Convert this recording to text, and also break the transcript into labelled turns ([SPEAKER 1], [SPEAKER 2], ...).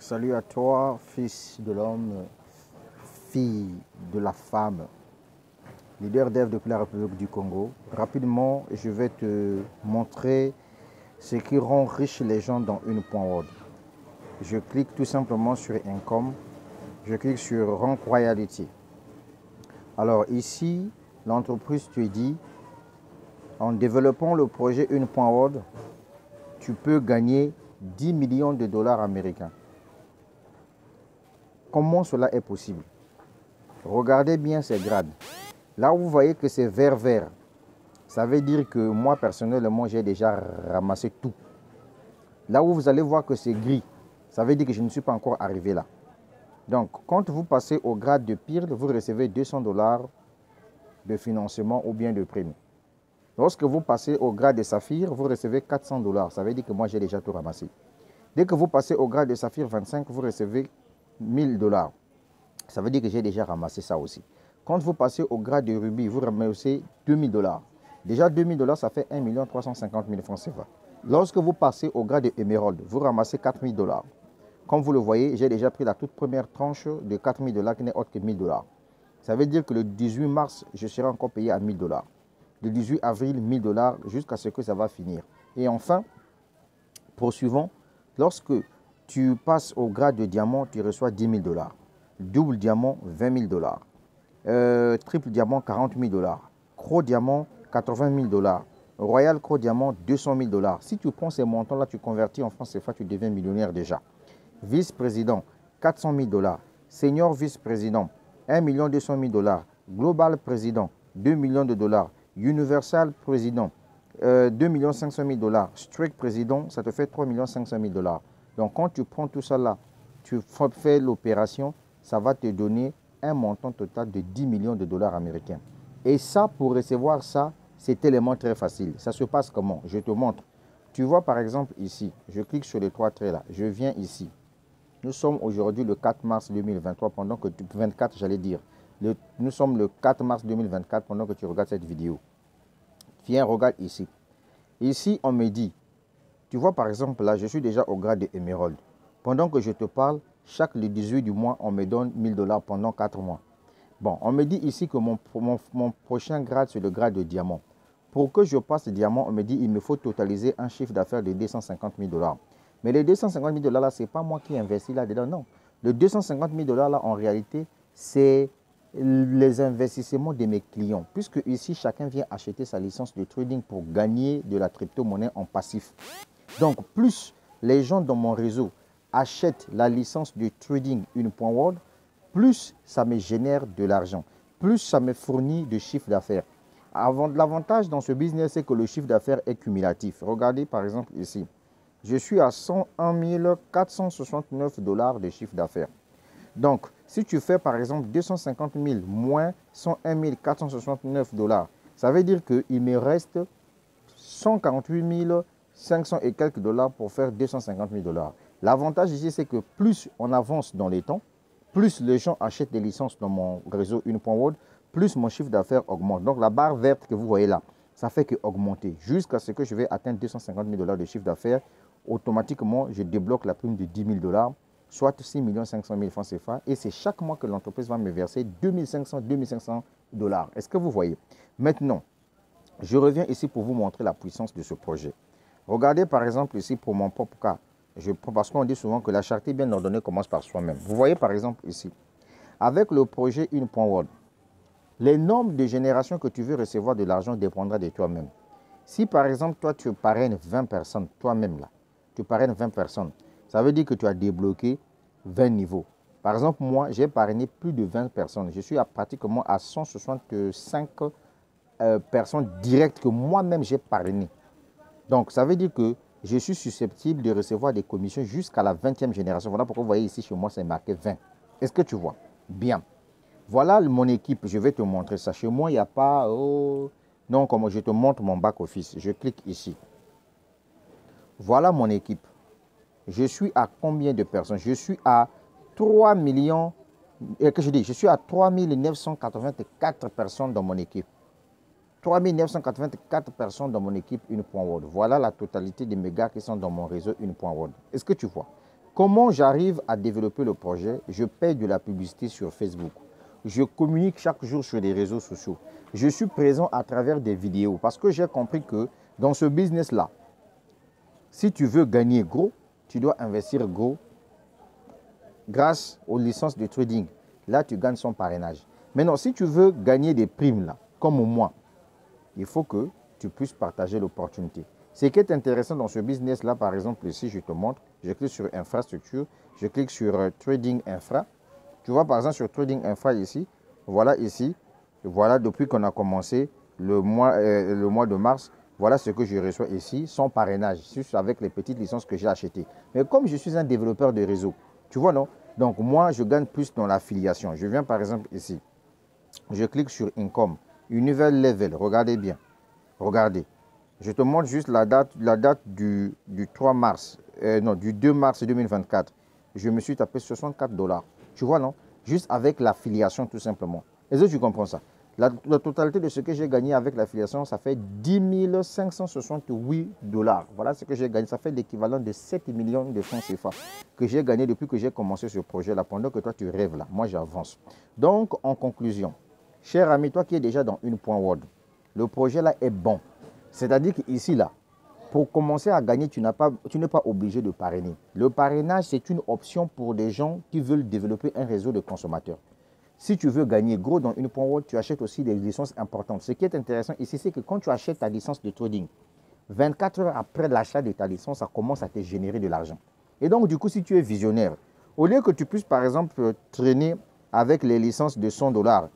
[SPEAKER 1] Salut à toi, fils de l'homme, fille de la femme, leader d'Ève depuis la République du Congo. Rapidement, je vais te montrer ce qui rend riche les gens dans une point word. Je clique tout simplement sur Income, je clique sur Rank Royalty. Alors ici, l'entreprise te dit, en développant le projet une point word, tu peux gagner 10 millions de dollars américains. Comment cela est possible? Regardez bien ces grades. Là où vous voyez que c'est vert, ça veut dire que moi, personnellement, j'ai déjà ramassé tout. Là où vous allez voir que c'est gris, ça veut dire que je ne suis pas encore arrivé là. Donc, quand vous passez au grade de pire, vous recevez 200 dollars de financement ou bien de prime. Lorsque vous passez au grade de saphir, vous recevez 400 dollars. Ça veut dire que moi, j'ai déjà tout ramassé. Dès que vous passez au grade de saphir 25, vous recevez 1000 dollars. Ça veut dire que j'ai déjà ramassé ça aussi. Quand vous passez au grade de rubis, vous ramassez 2000 dollars. Déjà 2000 dollars, ça fait 1 350 000 francs CFA. Lorsque vous passez au grade de émeraude, vous ramassez 4000 dollars. Comme vous le voyez, j'ai déjà pris la toute première tranche de 4000 dollars qui n'est autre que 1000 dollars. Ça veut dire que le 18 mars, je serai encore payé à 1000 dollars. Le 18 avril, 1000 dollars jusqu'à ce que ça va finir. Et enfin, poursuivons, lorsque tu passes au grade de diamant, tu reçois 10 000 dollars. Double diamant, 20 000 dollars. Triple diamant, 40 000 dollars. Croc diamant, 80 000 dollars. Royal Croc diamant, 200 000 dollars. Si tu prends ces montants-là, tu convertis en francs CFA, tu deviens millionnaire déjà. Vice-président, 400 000 dollars. Senior vice-président, 1 200 000 dollars. Global président, 2 millions de dollars. Universal président, 2 500 000 dollars. Strict président, ça te fait 3 500 000 dollars. Donc quand tu prends tout ça là, tu fais l'opération, ça va te donner un montant total de 10 millions de dollars américains. Et ça, pour recevoir ça, c'est tellement très facile. Ça se passe comment? Je te montre. Tu vois par exemple ici, je clique sur les trois traits là, je viens ici. Nous sommes aujourd'hui le 4 mars 2023, pendant que 24, j'allais dire. Nous sommes le 4 mars 2024 pendant que tu regardes cette vidéo. Viens, regarde ici. Ici, on me dit, tu vois par exemple là, je suis déjà au grade de émeraude. Pendant que je te parle, chaque le 18 du mois, on me donne 1000 dollars pendant 4 mois. Bon, on me dit ici que mon prochain grade, c'est le grade de diamant. Pour que je passe le diamant, on me dit qu'il me faut totaliser un chiffre d'affaires de 250 000 dollars. Mais les 250 000 dollars là, ce n'est pas moi qui investis là-dedans, non. Le 250 000 dollars là, en réalité, c'est les investissements de mes clients. Puisque ici, chacun vient acheter sa licence de trading pour gagner de la crypto-monnaie en passif. Donc, plus les gens dans mon réseau achètent la licence de trading une point word, plus ça me génère de l'argent, plus ça me fournit de chiffre d'affaires. L'avantage dans ce business, c'est que le chiffre d'affaires est cumulatif. Regardez par exemple ici, je suis à 101 469 dollars de chiffre d'affaires. Donc, si tu fais par exemple 250 000 moins 101 469 dollars, ça veut dire qu'il me reste 148 500 et quelques dollars pour faire 250 000 dollars. L'avantage ici, c'est que plus on avance dans les temps, plus les gens achètent des licences dans mon réseau une point word, plus mon chiffre d'affaires augmente. Donc la barre verte que vous voyez là, ça fait qu'augmenter jusqu'à ce que je vais atteindre 250 000 dollars de chiffre d'affaires. Automatiquement, je débloque la prime de 10 000 dollars, soit 6 500 000 francs CFA. Et c'est chaque mois que l'entreprise va me verser 2500 dollars. Est-ce que vous voyez? Maintenant, je reviens ici pour vous montrer la puissance de ce projet. Regardez par exemple ici pour mon propre cas. Parce qu'on dit souvent que la charité bien ordonnée commence par soi-même. Vous voyez par exemple ici, avec le projet une point word, les nombres de générations que tu veux recevoir de l'argent dépendra de toi-même. Si par exemple toi tu parraines 20 personnes, toi-même là, tu parraines 20 personnes, ça veut dire que tu as débloqué 20 niveaux. Par exemple moi j'ai parrainé plus de 20 personnes, je suis pratiquement à 165 personnes directes que moi-même j'ai parrainées. Donc ça veut dire que je suis susceptible de recevoir des commissions jusqu'à la 20e génération. Voilà pourquoi vous voyez ici chez moi, c'est marqué 20. Est-ce que tu vois? Bien. Voilà mon équipe. Je vais te montrer ça. Chez moi, il n'y a pas... Oh, non, comme je te montre mon back-office. Je clique ici. Voilà mon équipe. Je suis à combien de personnes? Je suis à 3 millions... Je suis à 3 984 personnes dans mon équipe. 3 984 personnes dans mon équipe, une point word. Voilà la totalité des mégas qui sont dans mon réseau, une point word. Est-ce que tu vois? Comment j'arrive à développer le projet? Je paye de la publicité sur Facebook. Je communique chaque jour sur les réseaux sociaux. Je suis présent à travers des vidéos parce que j'ai compris que dans ce business-là, si tu veux gagner gros, tu dois investir gros grâce aux licences de trading. Là, tu gagnes son parrainage. Maintenant, si tu veux gagner des primes, là, comme moi, il faut que tu puisses partager l'opportunité. Ce qui est intéressant dans ce business-là, par exemple, ici, je te montre, je clique sur infrastructure, je clique sur trading infra. Tu vois, par exemple, sur trading infra ici, voilà depuis qu'on a commencé le mois de mars, voilà ce que je reçois ici, sans parrainage, juste avec les petites licences que j'ai achetées. Mais comme je suis un développeur de réseau, tu vois, non? Donc, moi, je gagne plus dans l'affiliation. Je viens, par exemple, ici. Je clique sur Income, une nouvelle level. Regardez bien. Regardez. Je te montre juste la date du 3 mars, non, du 2 mars 2024. Je me suis tapé 64 $. Tu vois, non? Juste avec l'affiliation, tout simplement. Est-ce que tu comprends ça? La totalité de ce que j'ai gagné avec l'affiliation, ça fait 10 568 $. Voilà ce que j'ai gagné. Ça fait l'équivalent de 7 millions de francs CFA que j'ai gagné depuis que j'ai commencé ce projet-là. Pendant que toi, tu rêves là. Moi, j'avance. Donc, en conclusion, cher ami, toi qui es déjà dans une point World, le projet là est bon. C'est-à-dire qu'ici, là, pour commencer à gagner, tu n'es pas obligé de parrainer. Le parrainage, c'est une option pour des gens qui veulent développer un réseau de consommateurs. Si tu veux gagner gros dans une point World, tu achètes aussi des licences importantes. Ce qui est intéressant ici, c'est que quand tu achètes ta licence de trading, 24 heures après l'achat de ta licence, ça commence à te générer de l'argent. Et donc, du coup, si tu es visionnaire, au lieu que tu puisses, par exemple, traîner avec les licences de 100 $,